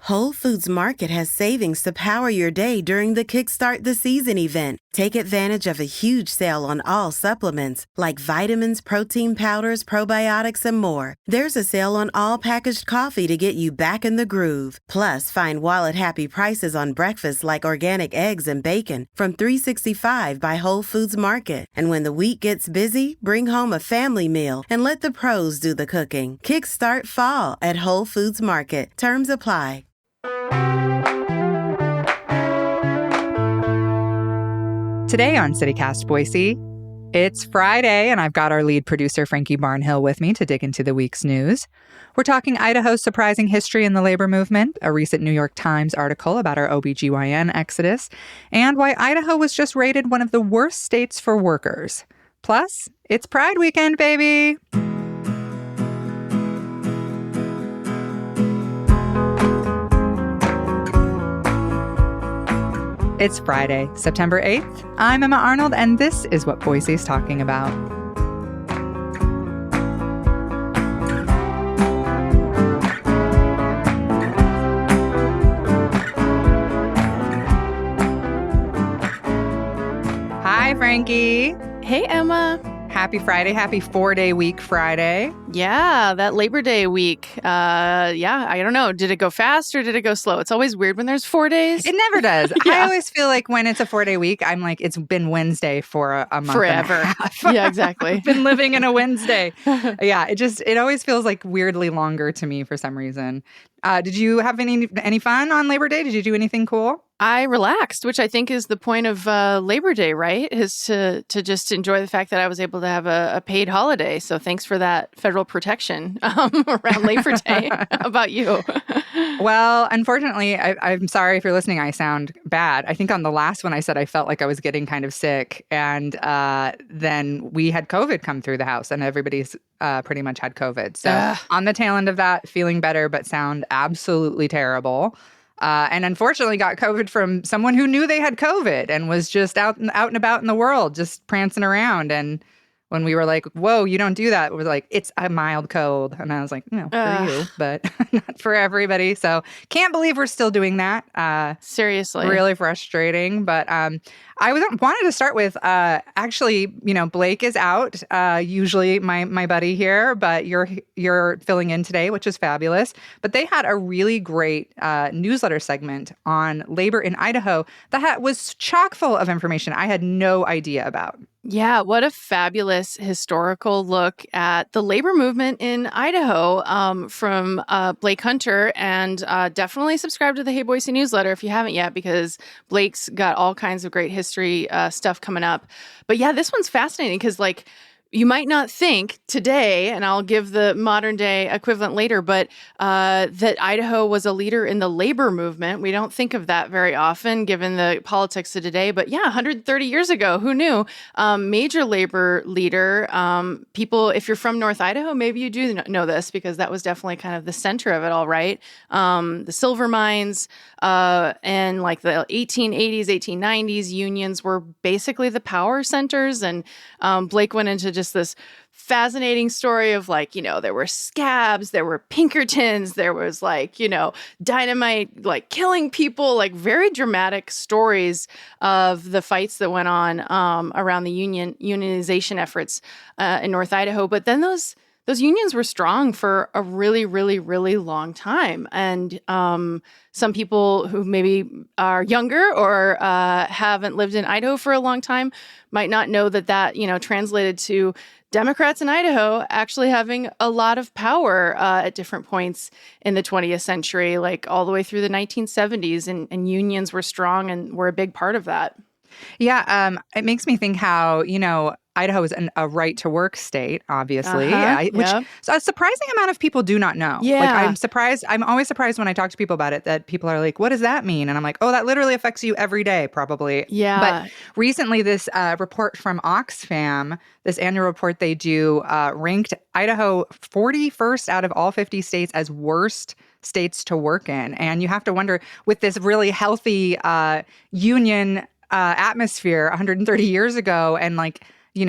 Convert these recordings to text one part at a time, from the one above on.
Whole Foods Market has savings to power your day during the Kickstart the Season event. Take advantage of a huge sale on all supplements, like vitamins, protein powders, probiotics, and more. There's a sale on all packaged coffee to get you back in the groove. Plus, find wallet-happy prices on breakfast like organic eggs and bacon from $3.65 by Whole Foods Market. And when the week gets busy, bring home a family meal and let the pros do the cooking. Kickstart fall at Whole Foods Market. Terms apply. Today on CityCast Boise, it's Friday, and I've got our lead producer, Frankie Barnhill, with me to dig into the week's news. We're talking Idaho's surprising history in the labor movement, a recent New York Times article about our OB-GYN exodus, and why Idaho was just rated one of the worst states for workers. Plus, it's Pride weekend, baby! It's Friday, September 8th. I'm Emma Arnold, and this is what Boise's talking about. Hi, Frankie. Hey, Emma. Happy Friday. Happy 4-day week Friday. Yeah, that Labor Day week. I don't know. Did it go fast or did it go slow? It's always weird when there's 4 days. It never does. Yeah. I always feel like when it's a 4-day week, I'm like, it's been Wednesday for a month Forever. and a half. Yeah, exactly. I've been living in a Wednesday. Yeah, it always feels like weirdly longer to me for some reason. Did you have any fun on Labor Day? Did you do anything cool? I relaxed, which I think is the point of Labor Day, right? Is to just enjoy the fact that I was able to have a paid holiday. So thanks for that federal protection around Labor Day. How about you? Well, unfortunately, I'm sorry if you're listening. I sound bad. I think on the last one I said I felt like I was getting kind of sick. And then we had COVID come through the house and everybody's pretty much had COVID. So on the tail end of that, feeling better, but sound absolutely terrible. And unfortunately got COVID from someone who knew they had COVID and was just out and about in the world, just prancing around. And when we were like, whoa, you don't do that, it was like, it's a mild cold. And I was like, no, for you, but not for everybody. So can't believe we're still doing that. Seriously. Really frustrating. But I wanted to start with, actually, Blake is out, usually my buddy here, but you're filling in today, which is fabulous. But they had a really great newsletter segment on labor in Idaho that was chock full of information I had no idea about. Yeah, what a fabulous historical look at the labor movement in Idaho from Blake Hunter. And definitely subscribe to the Hey Boise newsletter if you haven't yet, because Blake's got all kinds of great history stuff coming up. But yeah, this one's fascinating because you might not think today, and I'll give the modern day equivalent later, but that Idaho was a leader in the labor movement. We don't think of that very often given the politics of today. But yeah, 130 years ago, who knew? Major labor leader. People, if you're from North Idaho, maybe you do know this because that was definitely kind of the center of it all, right? The silver mines and like the 1880s, 1890s, unions were basically the power centers. And Blake went into just this fascinating story of there were scabs, there were Pinkertons, there was dynamite, killing people, very dramatic stories of the fights that went on around the unionization efforts in North Idaho. But then those unions were strong for a really, really, really long time. And some people who maybe are younger or haven't lived in Idaho for a long time might not know that translated to Democrats in Idaho actually having a lot of power at different points in the 20th century, all the way through the 1970s. And unions were strong and were a big part of that. Yeah, it makes me think how, Idaho is a right-to-work state, obviously, which a surprising amount of people do not know. Yeah. I'm always surprised when I talk to people about it that people are like, what does that mean? And I'm like, oh, that literally affects you every day, probably. Yeah. But recently, this report from Oxfam, this annual report they do, ranked Idaho 41st out of all 50 states as worst states to work in. And you have to wonder, with this really healthy union atmosphere 130 years ago and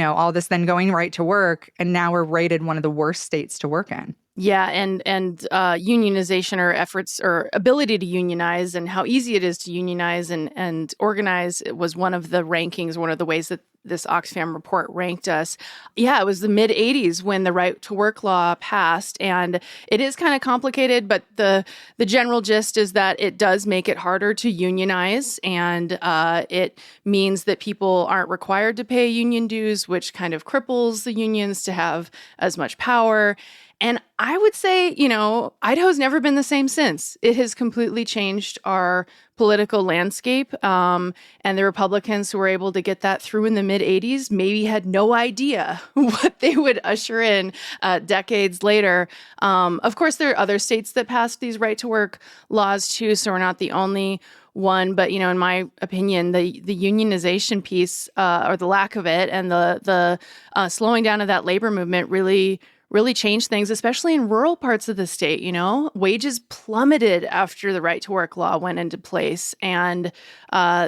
all this then going right to work, and now we're rated one of the worst states to work in. Yeah, and unionization or efforts or ability to unionize and how easy it is to unionize and organize was one of the rankings, one of the ways that this Oxfam report ranked us. Yeah, it was the mid 80s when the right to work law passed, and it is kind of complicated, but the general gist is that it does make it harder to unionize, and it means that people aren't required to pay union dues, which kind of cripples the unions to have as much power. And I would say, Idaho's never been the same since. It has completely changed our political landscape. And the Republicans who were able to get that through in the mid 80s maybe had no idea what they would usher in decades later. Of course, there are other states that passed these right to work laws too, so we're not the only one. But, in my opinion, the unionization piece or the lack of it and the slowing down of that labor movement really changed things, especially in rural parts of the state. Wages plummeted after the right to work law went into place, and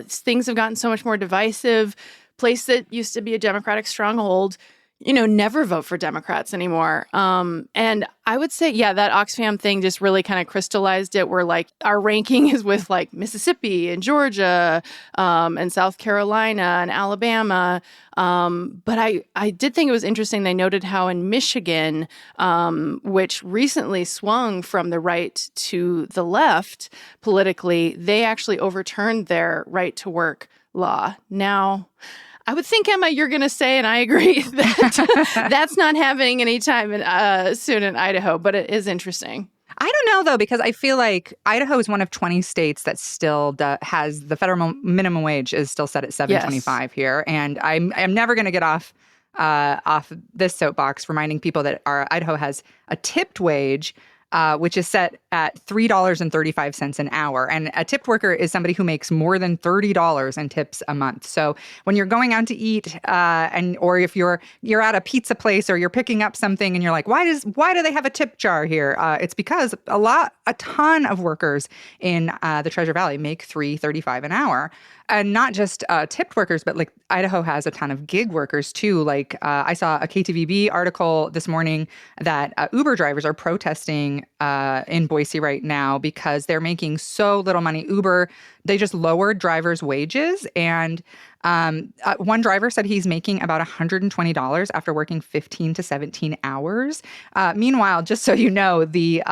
things have gotten so much more divisive. Place that used to be a Democratic stronghold, never vote for Democrats anymore. And I would say, yeah, that Oxfam thing just really kind of crystallized it, where like our ranking is with like Mississippi and Georgia and South Carolina and Alabama. But I did think it was interesting. They noted how in Michigan, which recently swung from the right to the left politically, they actually overturned their right to work law. Now, I would think, Emma, you're going to say, and I agree, that that's not happening anytime soon in Idaho, but it is interesting. I don't know, though, because I feel like Idaho is one of 20 states that still has the federal minimum wage is still set at $7.25 here. And I'm never going to get off this soapbox reminding people that Idaho has a tipped wage, which is set at $3.35 an hour. And a tipped worker is somebody who makes more than $30 in tips a month. So when you're going out to eat, or if you're at a pizza place or you're picking up something and you're like, why do they have a tip jar here? It's because a ton of workers in the Treasure Valley make $3.35 an hour. And not just tipped workers, but like Idaho has a ton of gig workers too. Like I saw a KTVB article this morning that Uber drivers are protesting in Boise right now because they're making so little money. Uber, they just lowered drivers' wages. And one driver said he's making about $120 after working 15 to 17 hours. Meanwhile, just so you know, the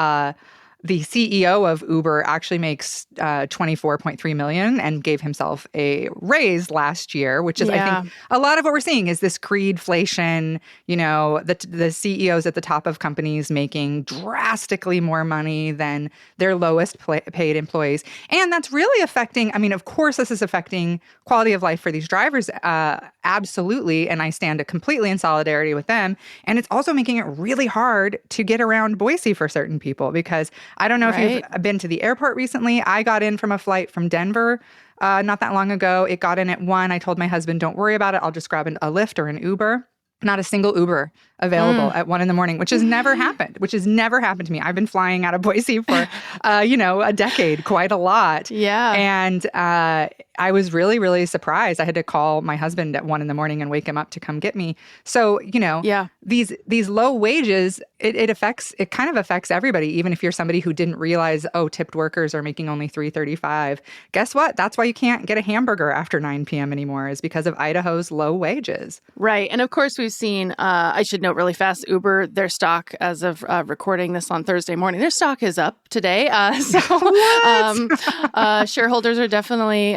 CEO of Uber actually makes $24.3 million and gave himself a raise last year, which is, I think, a lot of what we're seeing is this creedflation, the CEOs at the top of companies making drastically more money than their lowest paid employees. And that's really affecting, of course, this is affecting quality of life for these drivers, absolutely. And I stand completely in solidarity with them. And it's also making it really hard to get around Boise for certain people because I don't know if you've been to the airport recently. I got in from a flight from Denver not that long ago. It got in at 1. I told my husband, don't worry about it. I'll just grab a Lyft or an Uber. Not a single Uber available at 1 a.m, which has never happened, to me. I've been flying out of Boise for, a decade, quite a lot. Yeah. And I was really, really surprised. I had to call my husband at 1 a.m. and wake him up to come get me. So, these low wages, it kind of affects everybody, even if you're somebody who didn't realize, tipped workers are making only $3.35. Guess what? That's why you can't get a hamburger after 9 p.m. anymore, is because of Idaho's low wages. Right. And of course, we've seen, I should note really fast, Uber, their stock as of recording this on Thursday morning, their stock is up today. Shareholders are definitely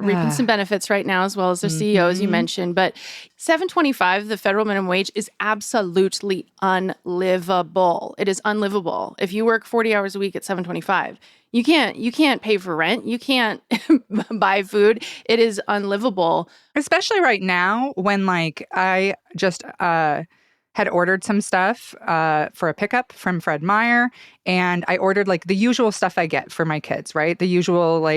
reaping some benefits right now, as well as their CEO, as you mentioned. But $7.25, the federal minimum wage, is absolutely unlivable. It is unlivable. If you work 40 hours a week at $7.25, you can't pay for rent. You can't buy food. It is unlivable. Especially right now when I just had ordered some stuff for a pickup from Fred Meyer, and I ordered the usual stuff I get for my kids, right? The usual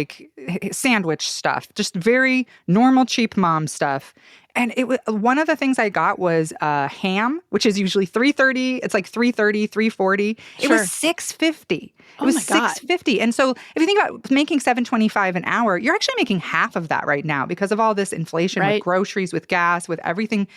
sandwich stuff, just very normal, cheap mom stuff. And it was one of the things I got was ham, which is usually $3.30. It's $3.30, $3.40. It was $6.50. It was $6.50. And so if you think about making $7.25 an hour, you're actually making half of that right now because of all this inflation with groceries, with gas, with everything.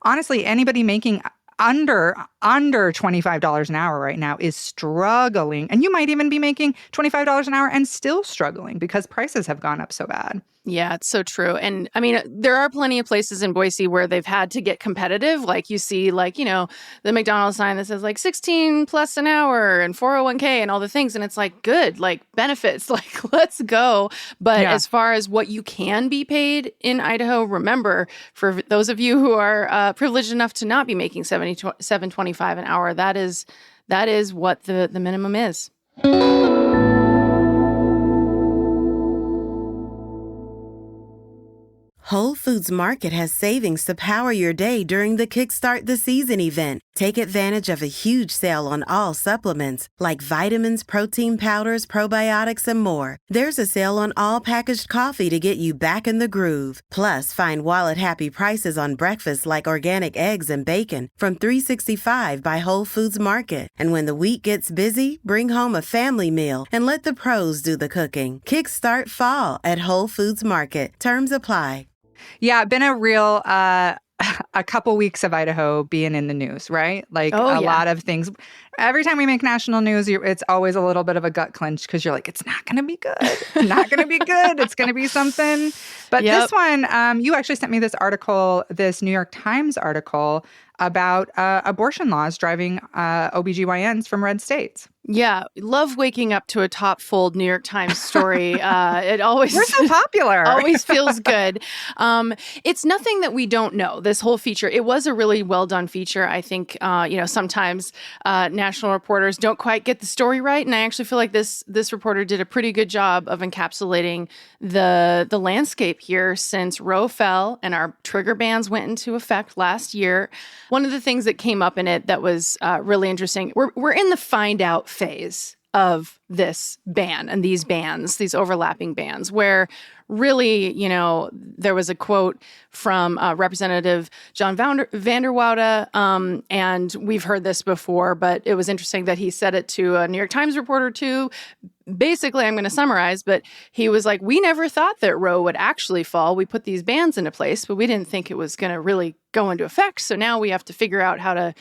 Honestly, anybody making under $25 an hour right now is struggling. And you might even be making $25 an hour and still struggling because prices have gone up so bad. Yeah, it's so true. And I mean, there are plenty of places in Boise where they've had to get competitive. Like you see, like, the McDonald's sign that says like 16 plus an hour and 401k and all the things. And it's like, good, like benefits, like let's go. But as far as what you can be paid in Idaho, remember, for those of you who are privileged enough to not be making $7.25 an hour, that is what the minimum is. Whole Foods Market has savings to power your day during the Kickstart the Season event. Take advantage of a huge sale on all supplements like vitamins, protein powders, probiotics, and more. There's a sale on all packaged coffee to get you back in the groove. Plus, find wallet-happy prices on breakfast like organic eggs and bacon from $3.65 by Whole Foods Market. And when the week gets busy, bring home a family meal and let the pros do the cooking. Kickstart fall at Whole Foods Market. Terms apply. Yeah, been a real a couple weeks of Idaho being in the news, right? Like lot of things. Every time we make national news, it's always a little bit of a gut clench because you're like, it's not going to be good. It's not going to be good. It's going to be something. But this one, you actually sent me this article, this New York Times article about abortion laws driving OB-GYNs from red states. Yeah, love waking up to a top-fold New York Times story. It always we're so popular. Always feels good. It's nothing that we don't know. This whole feature, it was a really well done feature. I think sometimes national reporters don't quite get the story right, and I actually feel like this reporter did a pretty good job of encapsulating the landscape here since Roe fell and our trigger bans went into effect last year. One of the things that came up in it that was really interesting, we're in the find out phase of this ban and these bans, these overlapping bans, where really, there was a quote from Representative John Vanderwoude, and we've heard this before, but it was interesting that he said it to a New York Times reporter too. Basically, I'm going to summarize, but he was like, we never thought that Roe would actually fall. We put these bans into place, but we didn't think it was going to really go into effect. So now we have to figure out how to,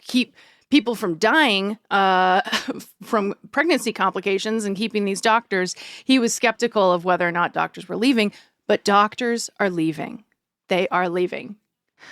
keep people from dying from pregnancy complications and keeping these doctors. He was skeptical of whether or not doctors were leaving, but doctors are leaving. They are leaving.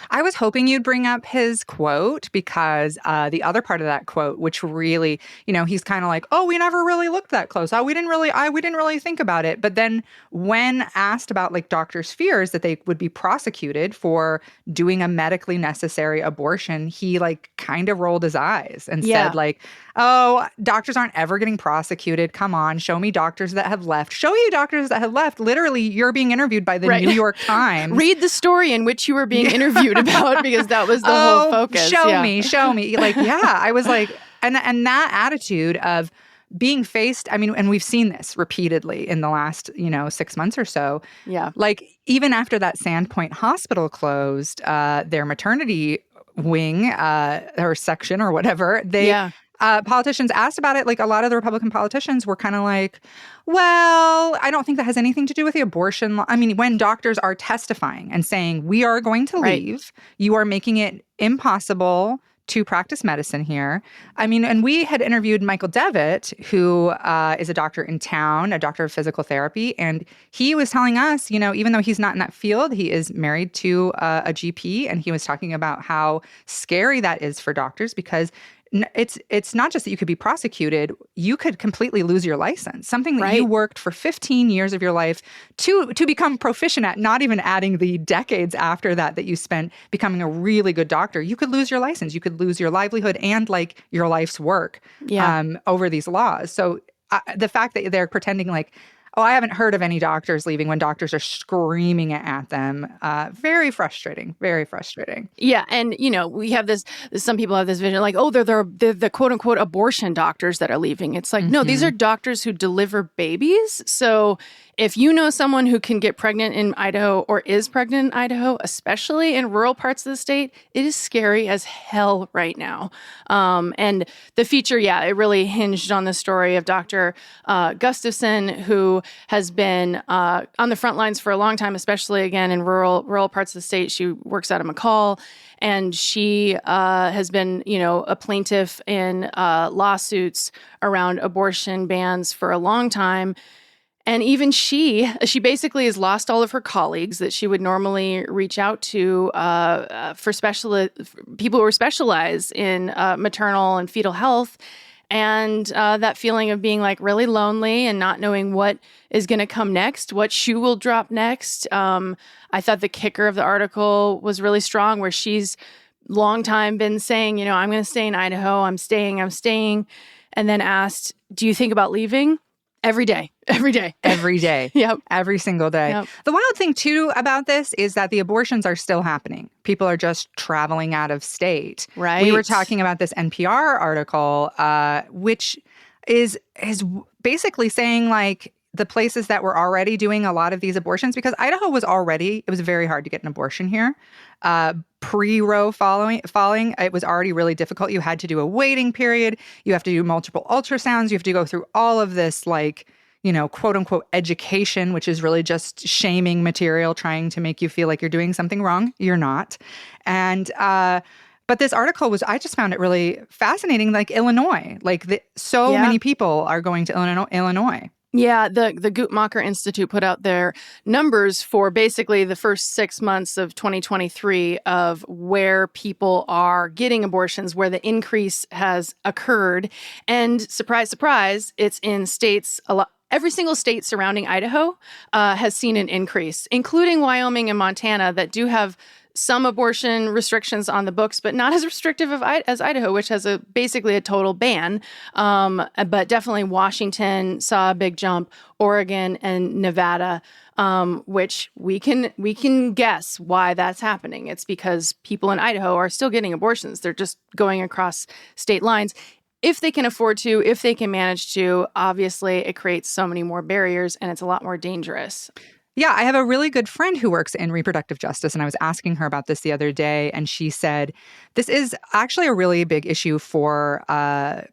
I was hoping you'd bring up his quote because the other part of that quote, which really, he's kind of like, oh, we never really looked that close. We didn't really think about it. But then when asked about like doctors' fears that they would be prosecuted for doing a medically necessary abortion, he like kind of rolled his eyes and said like, oh, doctors aren't ever getting prosecuted. Come on, show me doctors that have left. Show you doctors that have left. Literally, you're being interviewed by the New York Times. Read the story in which you were being interviewed about, because that was the whole focus. Show me. Like, I was like, and that attitude of being faced, I mean, and we've seen this repeatedly in the last, 6 months or so. Yeah. Like, even after that Sandpoint Hospital closed, their maternity wing or section or whatever, politicians asked about it. Like, a lot of the Republican politicians were kind of like, well, I don't think that has anything to do with the abortion law. I mean, when doctors are testifying and saying, we are going to leave, you are making it impossible to practice medicine here. I mean, and we had interviewed Michael Devitt, who is a doctor in town, a doctor of physical therapy. And he was telling us, even though he's not in that field, he is married to a GP. And he was talking about how scary that is for doctors because it's not just that you could be prosecuted, you could completely lose your license. Something that you worked for 15 years of your life to become proficient at, not even adding the decades after that you spent becoming a really good doctor. You could lose your license. You could lose your livelihood and like your life's work over these laws. So the fact that they're pretending like, oh, I haven't heard of any doctors leaving when doctors are screaming it at them. Very frustrating. Very frustrating. Yeah. And, we have some people have this vision like, oh, they're the quote unquote abortion doctors that are leaving. It's like, no, these are doctors who deliver babies. So if you know someone who can get pregnant in Idaho or is pregnant in Idaho, especially in rural parts of the state, it is scary as hell right now. And the feature, it really hinged on the story of Dr. Gustafson, who has been on the front lines for a long time, especially again in rural parts of the state. She works out of McCall, and she has been, a plaintiff in lawsuits around abortion bans for a long time. And even she basically has lost all of her colleagues that she would normally reach out to for people who are specialized in maternal and fetal health. And that feeling of being like really lonely and not knowing what is going to come next, what shoe will drop next. I thought the kicker of the article was really strong, where she's long time been saying, I'm going to stay in Idaho. I'm staying. And then asked, do you think about leaving? Every day. Every day. Yep. Every single day. Yep. The wild thing, too, about this is that the abortions are still happening. People are just traveling out of state. Right. We were talking about this NPR article, which is basically saying, like, the places that were already doing a lot of these abortions, because Idaho was it was very hard to get an abortion here. Pre-Roe falling, it was already really difficult. You had to do a waiting period. You have to do multiple ultrasounds. You have to go through all of this, like, quote unquote education, which is really just shaming material, trying to make you feel like you're doing something wrong. You're not. And, but this article I just found it really fascinating. Like Illinois, many people are going to Illinois. Yeah, the Guttmacher Institute put out their numbers for basically the first 6 months of 2023 of where people are getting abortions, where the increase has occurred. And surprise, surprise, it's in states a lot. Every single state surrounding Idaho has seen an increase, including Wyoming and Montana, that do have some abortion restrictions on the books, but not as restrictive as Idaho, which has basically a total ban. But definitely Washington saw a big jump, Oregon and Nevada, which we can guess why that's happening. It's because people in Idaho are still getting abortions. They're just going across state lines. If they can afford to, if they can manage to. Obviously, it creates so many more barriers, and it's a lot more dangerous. Yeah, I have a really good friend who works in reproductive justice, and I was asking her about this the other day, and she said this is actually a really big issue for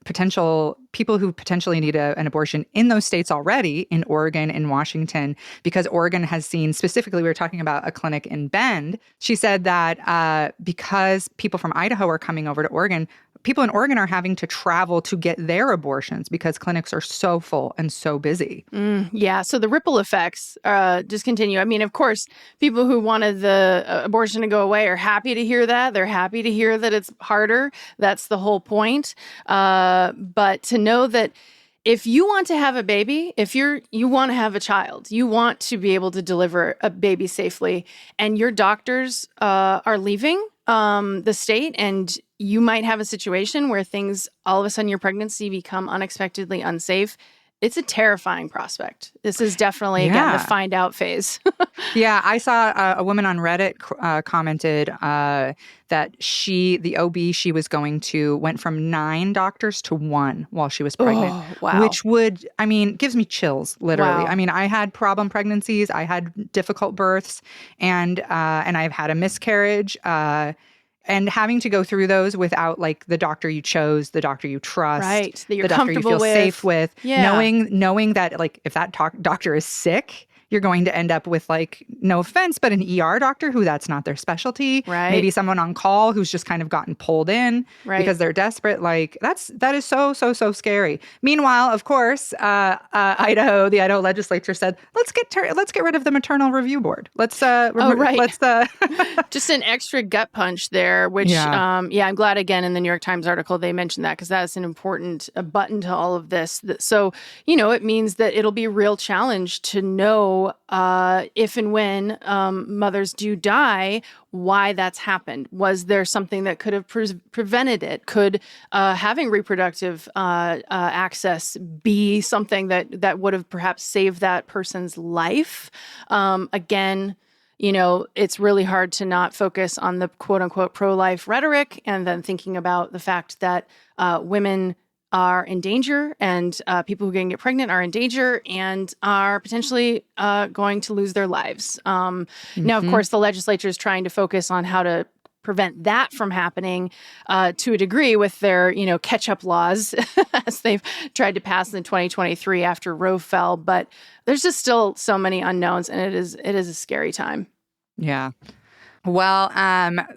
potential people who potentially need an abortion in those states already, in Oregon and Washington, because Oregon has seen, specifically, we were talking about a clinic in Bend. She said that because people from Idaho are coming over to Oregon, people in Oregon are having to travel to get their abortions because clinics are so full and so busy. Yeah. So the ripple effects just continue. I mean, of course, people who wanted the abortion to go away are happy to hear that. They're happy to hear that it's harder. That's the whole point. But to know that if you want to have a baby, if you want to have a child, you want to be able to deliver a baby safely, and your doctors are leaving the state, and you might have a situation where things, all of a sudden your pregnancy become unexpectedly unsafe. It's a terrifying prospect. This is definitely, again, the find out phase. Yeah, I saw a woman on Reddit commented that the OB she was going to went from 9 doctors to 1 while she was pregnant. Oh, wow. Which gives me chills, literally. Wow. I mean, I had problem pregnancies, I had difficult births, and I've had a miscarriage. And having to go through those without, like, the doctor you chose, the doctor you trust, right, that you're the doctor you feel safe with, knowing that, like, if that doctor is sick, you're going to end up with, like, no offense, but an ER doctor who that's not their specialty. Right. Maybe someone on call who's just kind of gotten pulled in because they're desperate. Like, that is so, so, so scary. Meanwhile, of course, the Idaho legislature said, let's get rid of the maternal review board. Let's just an extra gut punch there, which I'm glad, again, in the New York Times article they mentioned that, because that's an important button to all of this. So, it means that it'll be a real challenge to know if and when mothers do die, why that's happened. Was there something that could have prevented it? Could having reproductive access be something that would have perhaps saved that person's life? Again, it's really hard to not focus on the quote unquote pro-life rhetoric and then thinking about the fact that women are in danger, and people who can get pregnant are in danger and are potentially going to lose their lives. Now, of course, the legislature is trying to focus on how to prevent that from happening to a degree with their, catch-up laws as they've tried to pass in 2023 after Roe fell. But there's just still so many unknowns, and it is a scary time. Yeah. Well,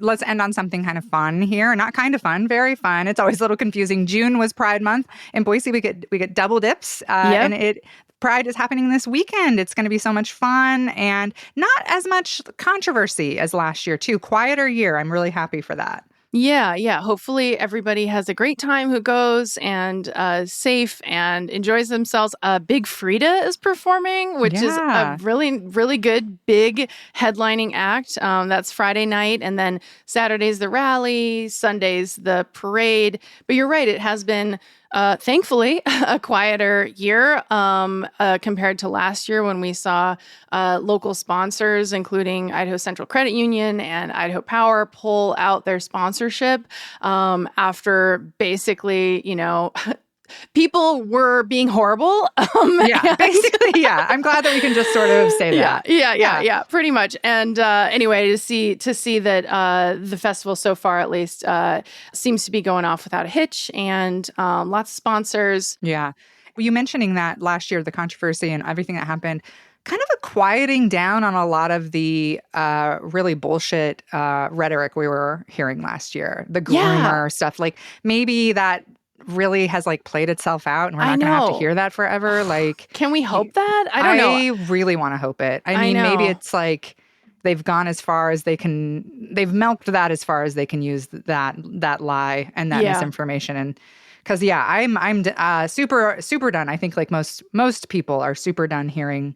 let's end on something kind of fun here. Not kind of fun, very fun. It's always a little confusing. June was Pride Month. In Boise, we get double dips, and Pride is happening this weekend. It's going to be so much fun and not as much controversy as last year, too. Quieter year. I'm really happy for that. Yeah. Hopefully everybody has a great time who goes and safe and enjoys themselves. Big Frida is performing, which is a really, really good, big headlining act. That's Friday night. And then Saturday's the rally, Sunday's the parade. But you're right, it has been thankfully, a quieter year compared to last year when we saw local sponsors, including Idaho Central Credit Union and Idaho Power, pull out their sponsorship after basically, people were being horrible. Basically. I'm glad that we can just sort of say that. Yeah, pretty much. And anyway, to see that the festival so far, at least, seems to be going off without a hitch, and lots of sponsors. Yeah. Well, you mentioning that last year, the controversy and everything that happened, kind of a quieting down on a lot of the really bullshit rhetoric we were hearing last year. The groomer stuff. Like, maybe that really has played itself out, and we're not going to have to hear that forever. Can we hope that? I don't know. I really want to hope it. I mean, maybe it's they've gone as far as they can. They've milked that as far as they can use that lie and that misinformation. And because I'm super done. I think most people are super done hearing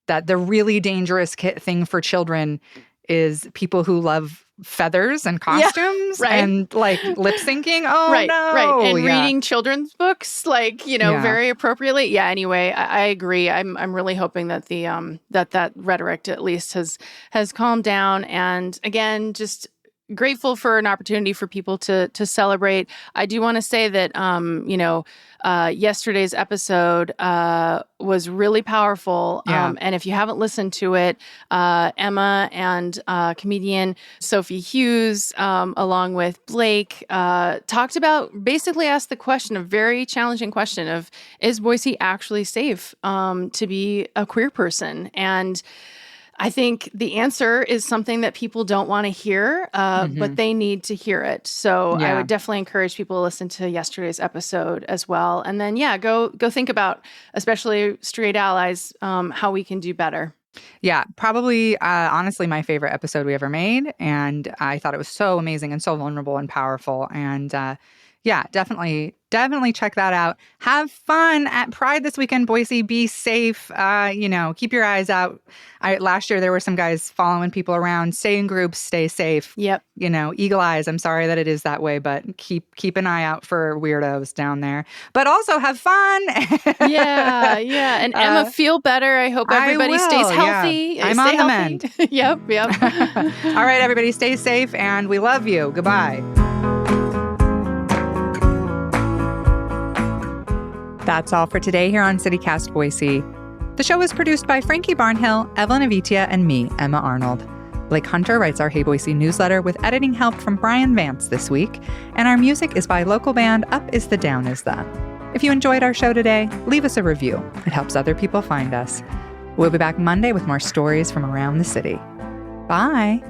that the really dangerous thing for children is people who love feathers and costumes and lip syncing. Oh, right. And reading reading children's books, very appropriately. Yeah. Anyway, I agree. I'm really hoping that the that rhetoric at least has calmed down. And again, just grateful for an opportunity for people to celebrate. I do want to say that, yesterday's episode was really powerful. And if you haven't listened to it, Emma and comedian Sophie Hughes, along with Blake, talked about, basically asked the question, a very challenging question of, is Boise actually safe to be a queer person? And I think the answer is something that people don't want to hear, but they need to hear it. So I would definitely encourage people to listen to yesterday's episode as well. And then, go think about, especially straight allies, how we can do better. Yeah, probably, honestly, my favorite episode we ever made. And I thought it was so amazing and so vulnerable and powerful. And definitely check that out. Have fun at Pride this weekend, Boise. Be safe. Keep your eyes out. Last year, there were some guys following people around. Stay in groups. Stay safe. Yep. Eagle eyes. I'm sorry that it is that way, but keep an eye out for weirdos down there. But also have fun. Yeah. And Emma, feel better. I hope everybody stays healthy. Yeah. I'm on the mend. Yep. All right, everybody, stay safe, and we love you. Goodbye. That's all for today here on CityCast Boise. The show is produced by Frankie Barnhill, Evelyn Avitia, and me, Emma Arnold. Blake Hunter writes our Hey Boise newsletter with editing help from Brian Vance this week, and our music is by local band Up Is the Down Is the. If you enjoyed our show today, leave us a review. It helps other people find us. We'll be back Monday with more stories from around the city. Bye.